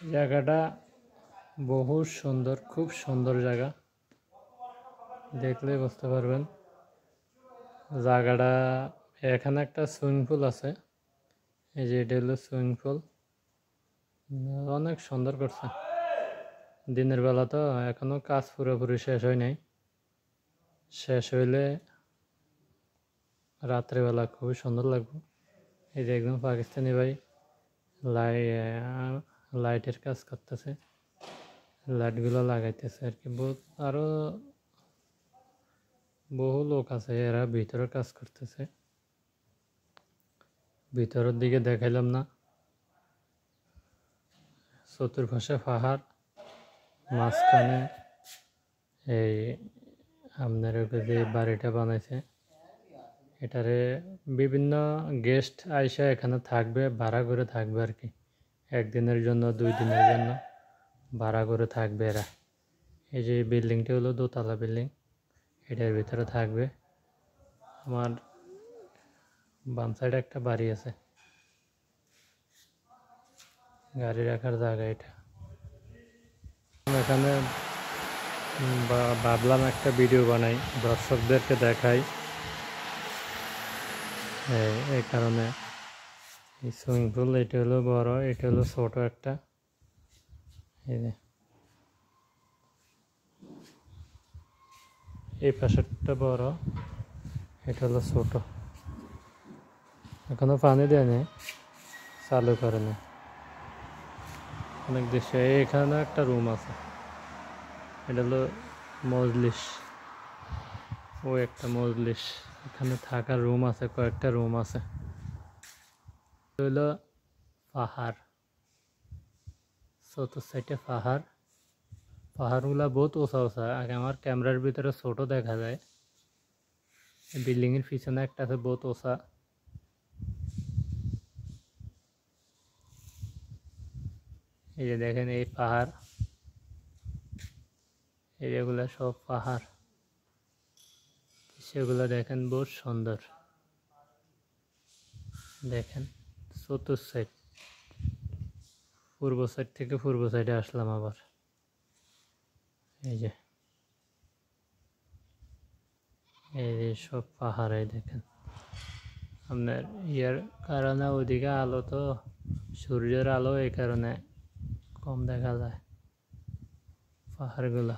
জায়গাটা বহু সুন্দর, খুব সুন্দর জায়গা, দেখলেই বুঝতে পারবেন। জায়গাটা এখানে একটা সুইমিং পুল আছে, এই যে এটা হলো সুইমিং পুল, অনেক সুন্দর করছে। দিনের বেলা তো এখনো কাজ পুরোপুরি শেষ হয় নাই, শেষ হইলে রাত্রেবেলা খুবই সুন্দর লাগবে। এই যে একদম পাকিস্তানি ভাই লাইটের কাজ করতেছে, লাইটগুলো লাগাইতেছে আর কি। আরো বহু লোক আছে, এরা ভিতরে কাজ করতেছে। ভিতরের দিকে দেখাইলাম না, চতুর্পাশে পাহাড়, মাঝখানে এই আপনার যে বাড়িটা বানাইছে, এটারে বিভিন্ন গেস্ট আইসা এখানে থাকবে, ভাড়া করে থাকবে আর কি। একদিনের জন্য, 2 দিনের জন্য ভাড়া করে থাকবে এরা। এই যে বিল্ডিংটি হলো দোতলা বিল্ডিং, এটার ভিতরে থাকবে। আমার বাম সাইডে একটা বাড়ি আছে, গাড়ি রাখার জায়গা এটা। এখানে ভাবলাম একটা ভিডিও বানাই, দর্শকদেরকে দেখাই, এই কারণে। এই সুইমিং পুল, এটা হলো বড়, এটা হলো ছোট একটা। এই যে এই পাশেরটা বড়, এটা হলো ছোট, এখনো পানি দেয়নি, চালু করেনি অনেক দেশে। এখানে একটা রুম আছে, এটা হলো মজলিস, ও একটা মজলিস, এখানে থাকার রুম আছে, কয়েকটা রুম আছে। হইলো পাহাড়, চতুর্থ পাহাড়, পাহাড়গুলা বহুত উঁচা উঁচা। আগে আমার ক্যামেরার ভিতরে ছোট দেখা যায়, বিল্ডিংয়ের পিছনে একটা আছে বহুত উঁচা। এই যে দেখেন এই পাহাড়, এগুলা সব পাহাড়, সেগুলো দেখেন বহুত সুন্দর। দেখেন চতুর্থ সাইড, পূর্ব সাইড থেকে পূর্ব সাইডে আসলাম আবার। এই যে সব পাহাড়, এই দেখেন। আপনার ইয়ার কারণে ওইদিকে আলো, তো সূর্যের আলো, এই কারণে কম দেখা যায় পাহাড়গুলা।